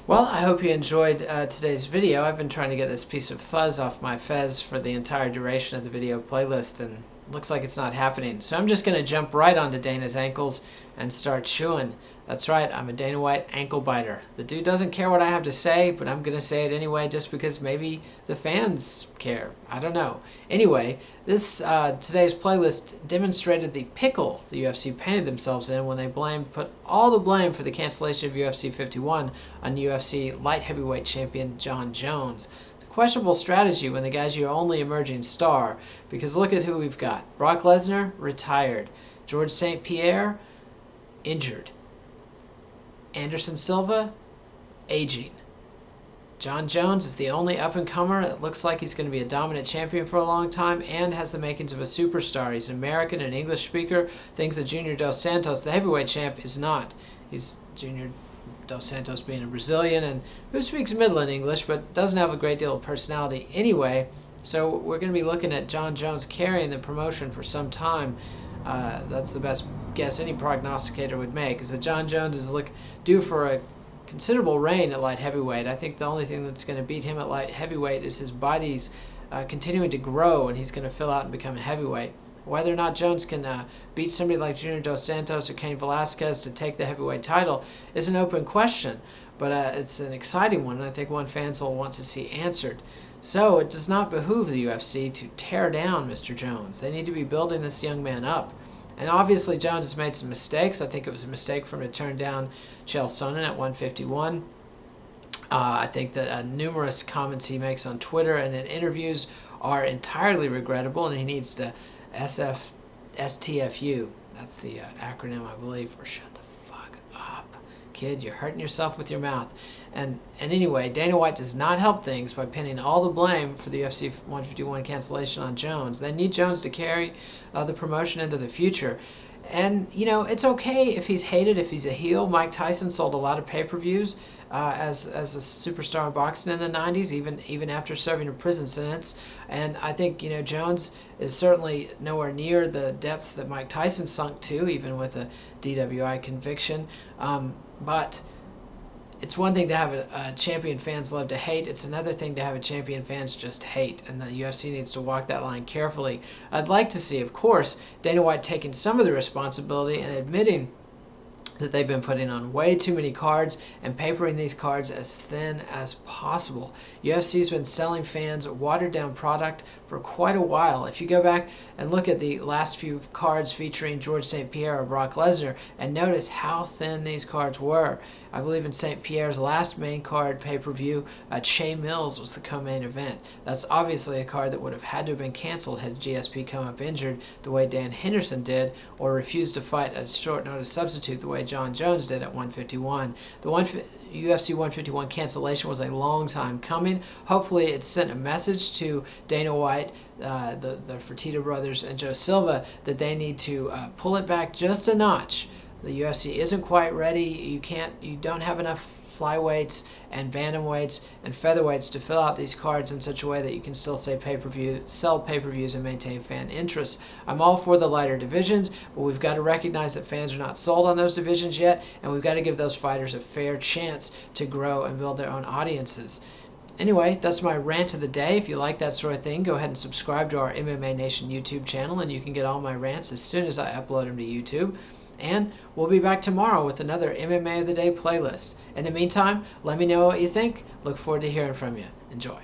Well, I hope you enjoyed today's video. I've been trying to get this piece of fuzz off my fez for the entire duration of the video playlist, and looks like it's not happening. So I'm just going to jump right onto Dana's ankles and start chewing. That's right, I'm a Dana White ankle biter. The dude doesn't care what I have to say, but I'm going to say it anyway just because maybe the fans care. I don't know. Anyway, this today's playlist demonstrated the pickle the UFC painted themselves in when they put all the blame for the cancellation of UFC 51 on UFC light heavyweight champion Jon Jones. It's a questionable strategy when the guy's your only emerging star, because look at who we've got. Brock Lesnar, retired. George St. Pierre, injured. Anderson Silva, aging. Jon Jones is the only up-and-comer that looks like he's going to be a dominant champion for a long time and has the makings of a superstar. He's an American and English speaker, things that Junior Dos Santos, the heavyweight champ, is not. He's Junior Dos Santos being a Brazilian and who speaks Midland English but doesn't have a great deal of personality anyway. So we're going to be looking at Jon Jones carrying the promotion for some time. That's the best guess any prognosticator would make, is that Jon Jones is due for a considerable reign at light heavyweight. I think the only thing that's going to beat him at light heavyweight is his body's continuing to grow, and he's going to fill out and become a heavyweight. Whether or not Jones can beat somebody like Junior Dos Santos or Cain Velasquez to take the heavyweight title is an open question, but it's an exciting one, and I think one fans will want to see answered. So it does not behoove the UFC to tear down Mr. Jones. They need to be building this young man up. And obviously Jones has made some mistakes. I think it was a mistake for him to turn down Chael Sonnen at 151. I think that numerous comments he makes on Twitter and in interviews are entirely regrettable, and he needs to STFU. That's the acronym, I believe, for shut the fuck up. Kid, you're hurting yourself with your mouth. And anyway, Dana White does not help things by pinning all the blame for the UFC 151 cancellation on Jones. They need Jones to carry the promotion into the future. And, you know, it's okay if he's hated, if he's a heel. Mike Tyson sold a lot of pay-per-views as a superstar in boxing in the 90s, even after serving a prison sentence. And I think, you know, Jones is certainly nowhere near the depths that Mike Tyson sunk to, even with a DWI conviction. But it's one thing to have a champion fans love to hate. It's another thing to have a champion fans just hate, and the UFC needs to walk that line carefully. I'd like to see, of course, Dana White taking some of the responsibility and admitting that they've been putting on way too many cards and papering these cards as thin as possible. UFC's been selling fans a watered-down product for quite a while. If you go back and look at the last few cards featuring George St. Pierre or Brock Lesnar and notice how thin these cards were. I believe in St. Pierre's last main card pay-per-view, Che Mills was the co-main event. That's obviously a card that would have had to have been canceled had GSP come up injured the way Dan Henderson did, or refused to fight a short-notice substitute the way Jon Jones did at 151. The UFC 151 cancellation was a long time coming. Hopefully it sent a message to Dana White, the Fertitta brothers, and Joe Silva that they need to pull it back just a notch. The UFC isn't quite ready. You don't have enough flyweights and bantamweights and featherweights to fill out these cards in such a way that you can still sell pay-per-views and maintain fan interest. I'm all for the lighter divisions, but we've got to recognize that fans are not sold on those divisions yet, and we've got to give those fighters a fair chance to grow and build their own audiences. Anyway, that's my rant of the day. If you like that sort of thing, go ahead and subscribe to our MMA Nation YouTube channel, and you can get all my rants as soon as I upload them to YouTube. And we'll be back tomorrow with another MMA of the Day playlist. In the meantime, let me know what you think. Look forward to hearing from you. Enjoy.